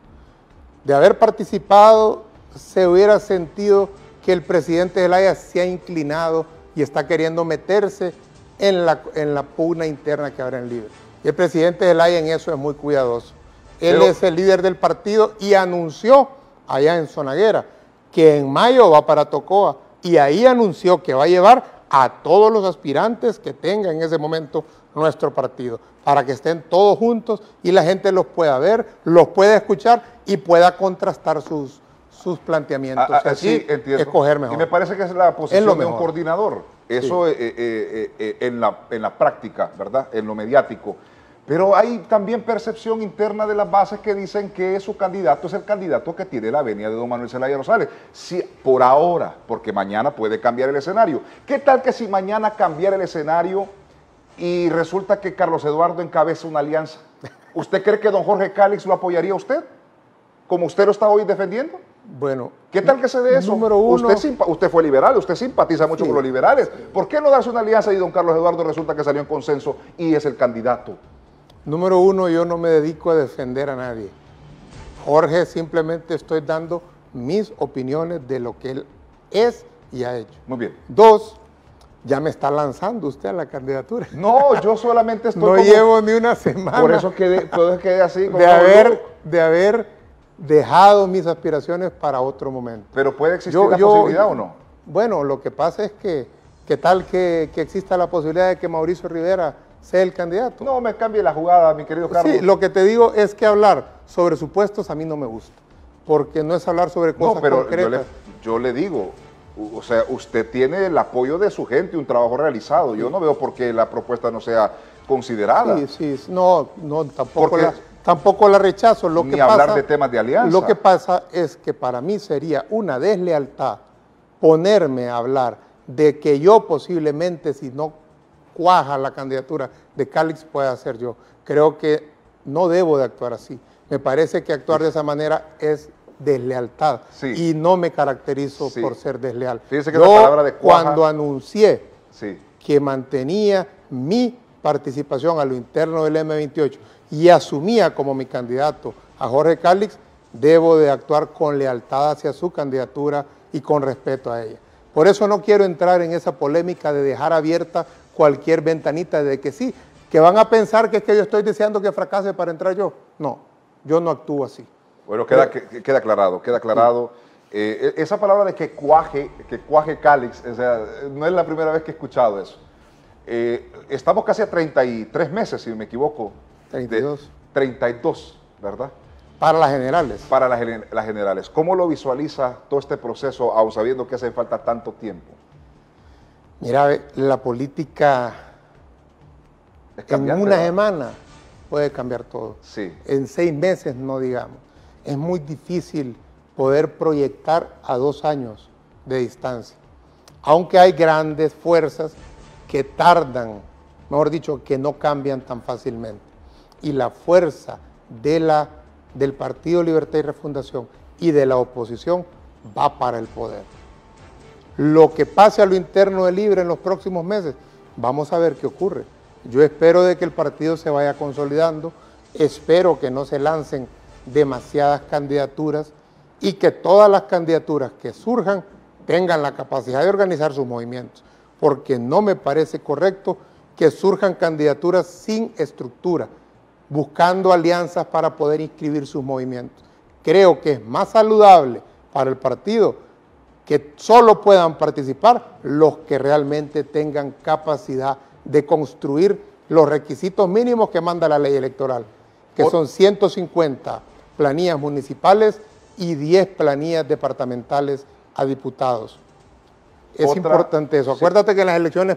De haber participado, se hubiera sentido que el presidente Zelaya se ha inclinado y está queriendo meterse en la pugna interna que habrá en Libre. Y el presidente Zelaya en eso es muy cuidadoso. Él es el líder del partido y anunció allá en Zonaguera que en mayo va para Tocoa y ahí anunció que va a llevar a todos los aspirantes que tenga en ese momento nuestro partido, para que estén todos juntos y la gente los pueda ver, los pueda escuchar y pueda contrastar sus planteamientos. Así, sí, entiendo. Escoger mejor. Y me parece que es la posición de un coordinador. Eso sí. En la práctica, ¿verdad? En lo mediático. Pero hay también percepción interna de las bases que dicen que su candidato es el candidato que tiene la venia de don Manuel Zelaya Rosales. Sí, por ahora, porque mañana puede cambiar el escenario. ¿Qué tal que si mañana cambiara el escenario y resulta que Carlos Eduardo encabeza una alianza? ¿Usted cree que don Jorge Cálix lo apoyaría a usted? ¿Como usted lo está hoy defendiendo? Bueno, ¿qué tal que se dé eso? Número uno, usted fue liberal, usted simpatiza mucho con los liberales. ¿Por qué no darse una alianza y don Carlos Eduardo resulta que salió en consenso y es el candidato? Número uno, yo no me dedico a defender a nadie. Jorge, simplemente estoy dando mis opiniones de lo que él es y ha hecho. Muy bien. Dos, ya me está lanzando usted a la candidatura. No, yo solamente estoy no llevo ni una semana. Por eso quedé así. De haber dejado mis aspiraciones para otro momento. ¿Pero puede existir la posibilidad o no? Bueno, lo que pasa es que tal que exista la posibilidad de que Mauricio Rivera sea el candidato. No me cambie la jugada, mi querido Carlos. Sí, lo que te digo es que hablar sobre supuestos a mí no me gusta, porque no es hablar sobre cosas no, pero concretas. yo le digo, o sea, usted tiene el apoyo de su gente, un trabajo realizado. Yo no veo por qué la propuesta no sea considerada. Sí, no, tampoco la rechazo. Ni hablar de temas de alianza. Lo que pasa es que para mí sería una deslealtad ponerme a hablar de que yo posiblemente, si no cuaja la candidatura de Calix, pueda ser yo. Creo que no debo de actuar así. Me parece que actuar de esa manera es deslealtad, y no me caracterizo por ser desleal. Fíjese que la palabra de cuaja, cuando anuncié que mantenía mi participación a lo interno del M28 y asumía como mi candidato a Jorge Calix, debo de actuar con lealtad hacia su candidatura y con respeto a ella. Por eso no quiero entrar en esa polémica de dejar abierta cualquier ventanita de que sí, que van a pensar que es que yo estoy deseando que fracase para entrar yo. No, yo no actúo así. Bueno, queda aclarado, queda aclarado. Esa palabra de que cuaje Calix, o sea, no es la primera vez que he escuchado eso. Estamos casi a 33 meses, si me equivoco. 32. 32, ¿verdad? Para las generales. Para las generales. ¿Cómo lo visualiza todo este proceso, aun sabiendo que hace falta tanto tiempo? Mira, la política en una semana puede cambiar todo. Sí. En 6 meses, no digamos. Es muy difícil poder proyectar a 2 años de distancia. Aunque hay grandes fuerzas que tardan, mejor dicho, que no cambian tan fácilmente. Y la fuerza del Partido Libertad y Refundación y de la oposición va para el poder. Lo que pase a lo interno de Libre en los próximos meses, vamos a ver qué ocurre. Yo espero de que el partido se vaya consolidando, espero que no se lancen demasiadas candidaturas y que todas las candidaturas que surjan tengan la capacidad de organizar sus movimientos, porque no me parece correcto que surjan candidaturas sin estructura, buscando alianzas para poder inscribir sus movimientos. Creo que es más saludable para el partido que solo puedan participar los que realmente tengan capacidad de construir los requisitos mínimos que manda la ley electoral, que son 150 planillas municipales y 10 planillas departamentales a diputados. Es importante eso. Acuérdate que en las elecciones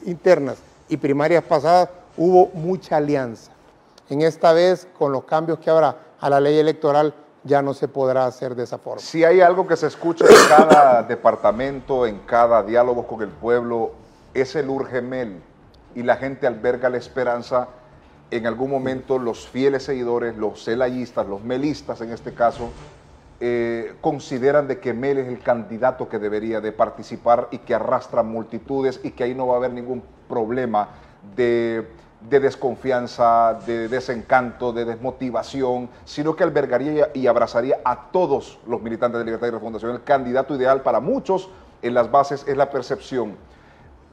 internas y primarias pasadas hubo mucha alianza. En esta vez, con los cambios que habrá a la ley electoral, ya no se podrá hacer de esa forma. Si hay algo que se escucha en cada departamento, en cada diálogo con el pueblo, es el urgemel, y la gente alberga la esperanza. En algún momento los fieles seguidores, los celayistas, los melistas en este caso, consideran de que Mel es el candidato que debería de participar y que arrastra multitudes y que ahí no va a haber ningún problema de desconfianza, de desencanto, de desmotivación, sino que albergaría y abrazaría a todos los militantes de Libertad y Refundación. El candidato ideal para muchos en las bases es la percepción.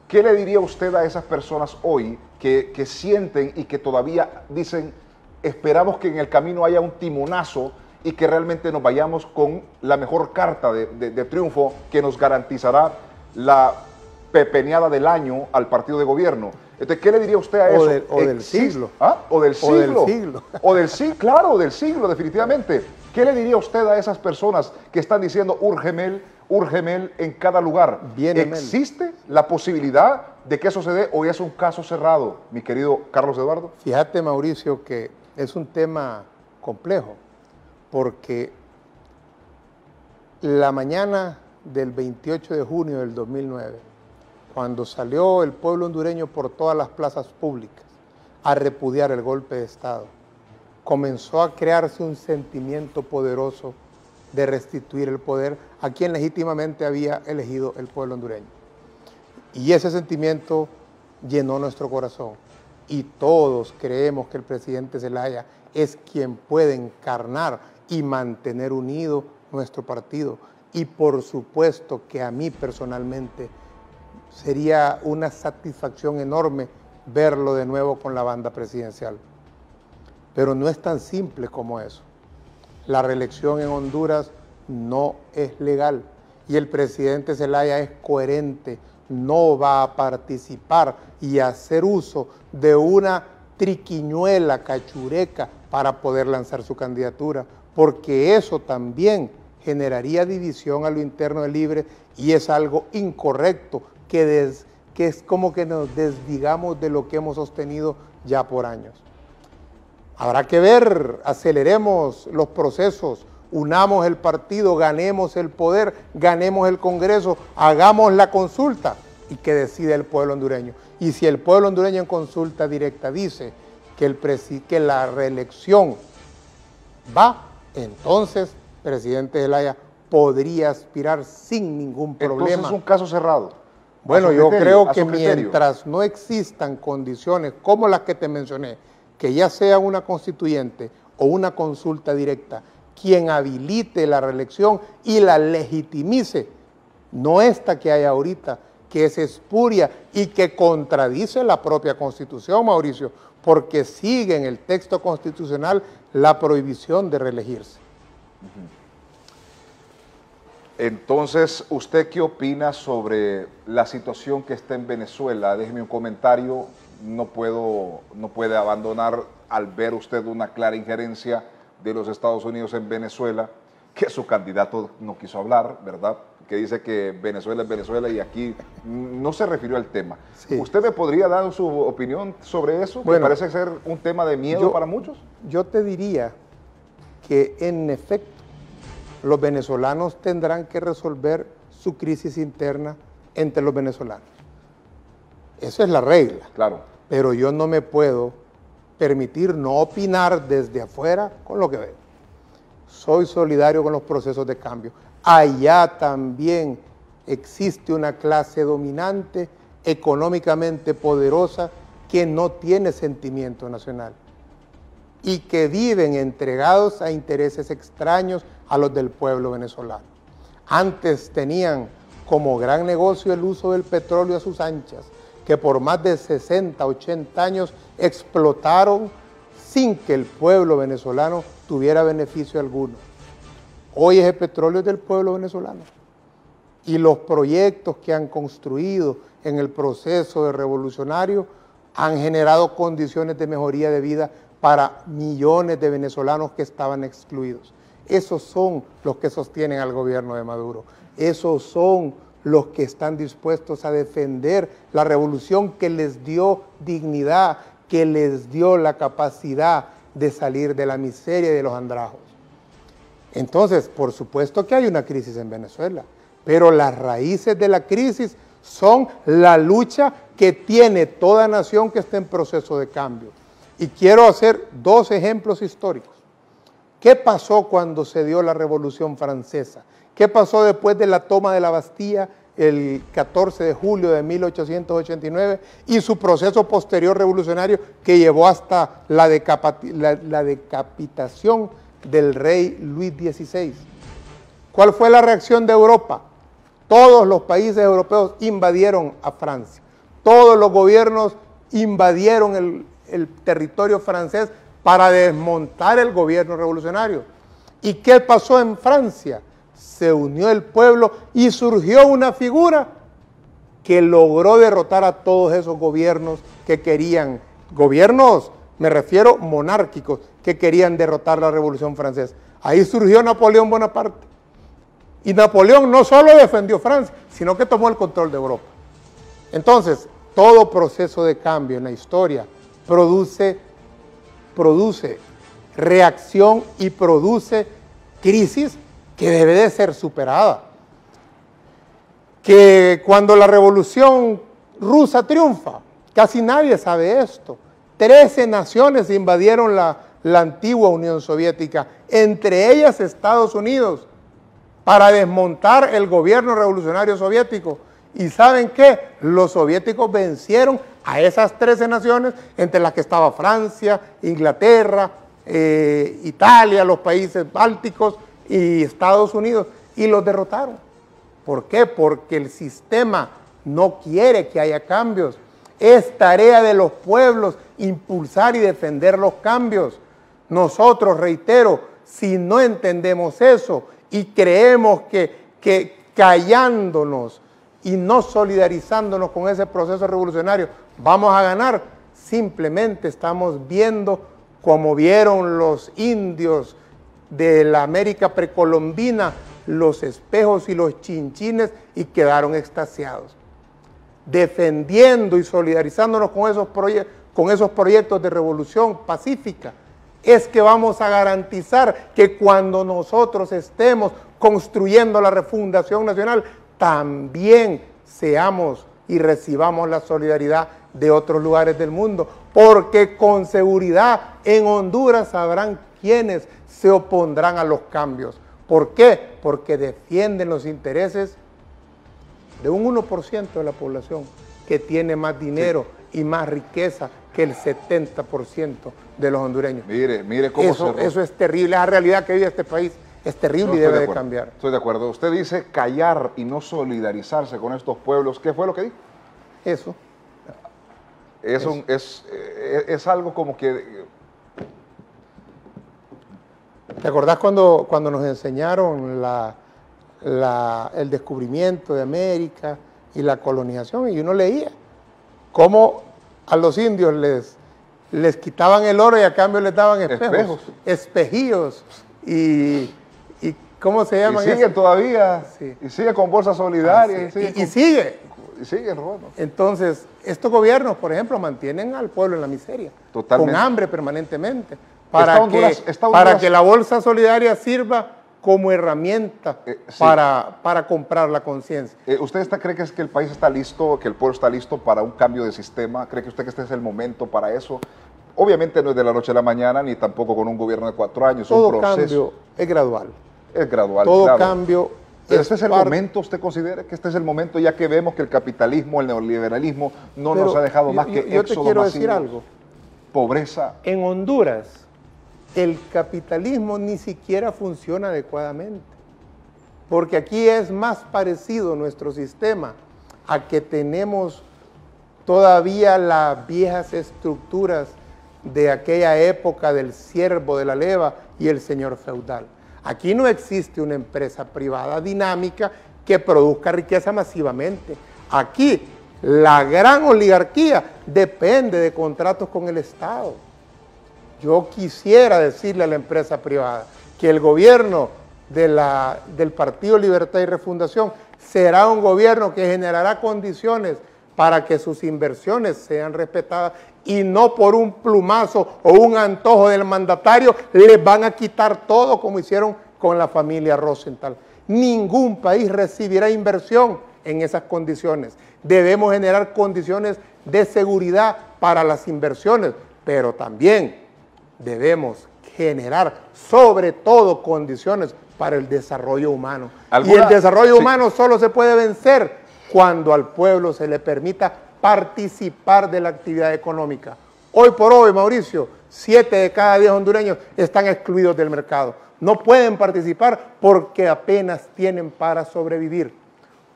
¿Qué le diría usted a esas personas hoy que sienten y que todavía dicen, esperamos que en el camino haya un timonazo y que realmente nos vayamos con la mejor carta de triunfo que nos garantizará la pepeneada del año al partido de gobierno? Entonces, ¿qué le diría usted a eso? O del siglo. ¿Ah? O del siglo. O del siglo. O del siglo, claro, del siglo, definitivamente. ¿Qué le diría usted a esas personas que están diciendo urge Mel en cada lugar? ¿Existe la posibilidad de que eso se dé o es un caso cerrado, mi querido Carlos Eduardo? Fíjate, Mauricio, que es un tema complejo, porque la mañana del 28 de junio del 2009, cuando salió el pueblo hondureño por todas las plazas públicas a repudiar el golpe de Estado, comenzó a crearse un sentimiento poderoso de restituir el poder a quien legítimamente había elegido el pueblo hondureño. Y ese sentimiento llenó nuestro corazón. Y todos creemos que el presidente Zelaya es quien puede encarnar y mantener unido nuestro partido. Y por supuesto que a mí personalmente sería una satisfacción enorme verlo de nuevo con la banda presidencial. Pero no es tan simple como eso. La reelección en Honduras no es legal y el presidente Zelaya es coherente no va a participar y hacer uso de una triquiñuela cachureca para poder lanzar su candidatura, porque eso también generaría división a lo interno del Libre y es algo incorrecto, que es como que nos desdigamos de lo que hemos sostenido ya por años. Habrá que ver, aceleremos los procesos, unamos el partido, ganemos el poder, ganemos el Congreso, hagamos la consulta y que decida el pueblo hondureño. Y si el pueblo hondureño en consulta directa dice que la reelección va, entonces presidente Zelaya podría aspirar sin ningún problema. Entonces es un caso cerrado. Bueno, yo creo que mientras no existan condiciones como las que te mencioné, que ya sea una constituyente o una consulta directa, quien habilite la reelección y la legitimice, no esta que hay ahorita, que es espuria y que contradice la propia Constitución, Mauricio, porque sigue en el texto constitucional la prohibición de reelegirse. Entonces, ¿usted qué opina sobre la situación que está en Venezuela? Déjeme un comentario, no puede abandonar al ver usted una clara injerencia de los Estados Unidos en Venezuela, que su candidato no quiso hablar, ¿verdad? Que dice que Venezuela es Venezuela y aquí no se refirió al tema. Sí. ¿Usted me podría dar su opinión sobre eso? Bueno, ¿que parece ser un tema de miedo para muchos? Yo te diría que en efecto los venezolanos tendrán que resolver su crisis interna entre los venezolanos. Esa es la regla. Claro. Pero yo no me puedo permitir no opinar desde afuera con lo que veo. Soy solidario con los procesos de cambio. Allá también existe una clase dominante, económicamente poderosa, que no tiene sentimiento nacional y que viven entregados a intereses extraños a los del pueblo venezolano. Antes tenían como gran negocio el uso del petróleo a sus anchas, que por más de 60, 80 años explotaron sin que el pueblo venezolano tuviera beneficio alguno. Hoy ese petróleo es del pueblo venezolano. Y los proyectos que han construido en el proceso de revolucionario han generado condiciones de mejoría de vida para millones de venezolanos que estaban excluidos. Esos son los que sostienen al gobierno de Maduro. Esos son los que están dispuestos a defender la revolución que les dio dignidad, que les dio la capacidad de salir de la miseria y de los andrajos. Entonces, por supuesto que hay una crisis en Venezuela, pero las raíces de la crisis son la lucha que tiene toda nación que está en proceso de cambio. Y quiero hacer dos ejemplos históricos. ¿Qué pasó cuando se dio la Revolución Francesa? ¿Qué pasó después de la toma de la Bastilla el 14 de julio de 1889 y su proceso posterior revolucionario que llevó hasta la decapitación del rey Luis XVI? ¿Cuál fue la reacción de Europa? Todos los países europeos invadieron a Francia. Todos los gobiernos invadieron el territorio francés para desmontar el gobierno revolucionario. ¿Y qué pasó en Francia? Se unió el pueblo y surgió una figura que logró derrotar a todos esos gobiernos que querían, gobiernos, me refiero monárquicos, que querían derrotar la Revolución Francesa. Ahí surgió Napoleón Bonaparte. Y Napoleón no solo defendió Francia, sino que tomó el control de Europa. Entonces, todo proceso de cambio en la historia produce reacción y produce crisis que debe de ser superada. Que cuando la Revolución Rusa triunfa, casi nadie sabe esto. 13 naciones invadieron la antigua Unión Soviética, entre ellas Estados Unidos, para desmontar el gobierno revolucionario soviético. ¿Y saben qué? Los soviéticos vencieron a esas 13 naciones, entre las que estaba Francia, Inglaterra, Italia, los países bálticos y Estados Unidos, y los derrotaron. ¿Por qué? Porque el sistema no quiere que haya cambios. Es tarea de los pueblos impulsar y defender los cambios. Nosotros, reitero, si no entendemos eso y creemos que callándonos y no solidarizándonos con ese proceso revolucionario, vamos a ganar. Simplemente estamos viendo como vieron los indios de la América precolombina, los espejos y los chinchines, y quedaron extasiados. Defendiendo y solidarizándonos con esos proyectos de revolución pacífica, es que vamos a garantizar que cuando nosotros estemos construyendo la refundación nacional, también seamos y recibamos la solidaridad de otros lugares del mundo, porque con seguridad en Honduras sabrán quiénes se opondrán a los cambios. ¿Por qué? Porque defienden los intereses de un 1% de la población que tiene más dinero y más riqueza que el 70% de los hondureños. Mire cómo eso es terrible, la realidad que vive este país es terrible y debe de cambiar. Estoy de acuerdo. Usted dice callar y no solidarizarse con estos pueblos. ¿Qué fue lo que dijo? Eso. Es algo como que... ¿Te acordás cuando nos enseñaron el descubrimiento de América y la colonización? Y uno leía cómo a los indios les quitaban el oro y a cambio les daban espejos. Espejillos. Y ¿cómo se llaman? Y siguen todavía. Sí. Y sigue con bolsa solidaria. Y sigue. Y siguen robando. Entonces, estos gobiernos, por ejemplo, mantienen al pueblo en la miseria. Totalmente. Con hambre permanentemente. Para que la bolsa solidaria sirva como herramienta sí, para comprar la conciencia. ¿Usted cree que el país está listo, que el pueblo está listo para un cambio de sistema? ¿Cree que usted que este es el momento para eso? Obviamente no es de la noche a la mañana, ni tampoco con un gobierno de 4 años. Todo un cambio es gradual. Es gradual, todo claro. Cambio. Pero este es el momento, ¿usted considera que este es el momento, ya que vemos que el capitalismo, el neoliberalismo, nos ha dejado más que éxodo masivo? Yo te quiero decir algo. Pobreza. En Honduras, el capitalismo ni siquiera funciona adecuadamente, porque aquí es más parecido nuestro sistema a que tenemos todavía las viejas estructuras de aquella época del siervo de la leva y el señor feudal. Aquí no existe una empresa privada dinámica que produzca riqueza masivamente. Aquí la gran oligarquía depende de contratos con el Estado. Yo quisiera decirle a la empresa privada que el gobierno del Partido Libertad y Refundación será un gobierno que generará condiciones para que sus inversiones sean respetadas y no por un plumazo o un antojo del mandatario les van a quitar todo como hicieron con la familia Rosenthal. Ningún país recibirá inversión en esas condiciones. Debemos generar condiciones de seguridad para las inversiones, pero también debemos generar sobre todo condiciones para el desarrollo humano. Y el desarrollo humano solo se puede vencer cuando al pueblo se le permita participar de la actividad económica. Hoy por hoy, Mauricio, 7 de cada 10 hondureños están excluidos del mercado. No pueden participar porque apenas tienen para sobrevivir.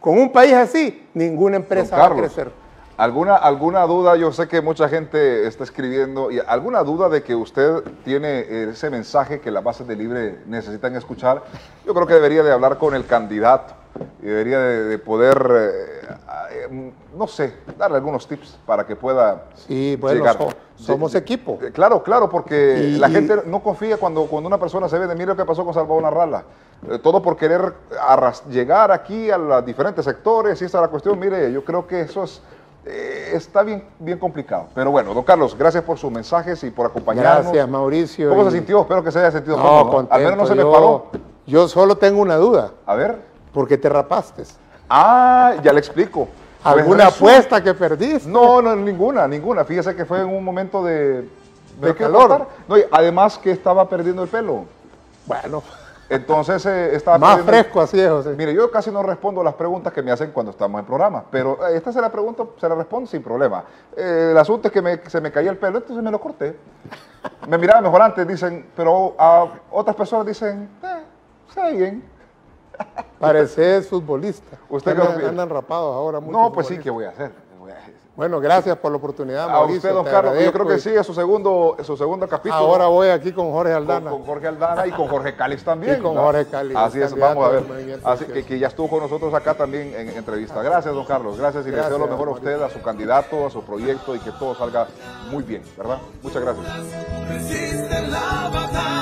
Con un país así, ninguna empresa va a crecer. ¿Alguna duda? Yo sé que mucha gente está escribiendo. ¿Y alguna duda de que usted tiene ese mensaje que las bases de Libre necesitan escuchar? Yo creo que debería de hablar con el candidato y debería de poder, no sé, darle algunos tips para que pueda llegar. Somos equipo. Claro, porque la gente no confía cuando una persona se vende. Mire lo que pasó con Salvador Narrala. Todo por querer llegar aquí a los diferentes sectores y esa es la cuestión. Mire, yo creo que eso está bien complicado. Pero bueno, don Carlos, gracias por sus mensajes y por acompañarnos. Gracias, Mauricio. ¿Cómo se sintió? Espero que se haya sentido cómodo, ¿no? Al menos no se me paró. Yo solo tengo una duda. A ver. ¿Por qué te rapaste? Ya le explico. ¿Alguna apuesta que perdiste? No, ninguna. Fíjese que fue en un momento de calor. No, y además que estaba perdiendo el pelo. Bueno. Entonces estaba más fresco así es, José. Mire, yo casi no respondo las preguntas que me hacen cuando estamos en programa, pero esta se la respondo sin problema. El asunto es que se me caía el pelo, entonces me lo corté. Me miraba mejor antes, dicen, pero a otras personas dicen, está bien. Pareces futbolista. ¿Usted andan rapados ahora mucho? No, pues sí, ¿qué voy a hacer? Bueno, gracias por la oportunidad, A Mauricio. usted, don te Carlos, yo creo que agradezco. sí, es su segundo capítulo. Ahora voy aquí con Jorge Aldana. Con Jorge Aldana y con Jorge Cáliz también. Y con ¿no? Jorge Cáliz, Así es, candidato vamos a ver. del Movimiento Así Ciudadano. que ya estuvo con nosotros acá también en entrevista. Gracias, don Carlos. Gracias y le deseo lo mejor a usted, a su candidato, a su proyecto y que todo salga muy bien, ¿verdad? Muchas gracias. Resiste la batalla.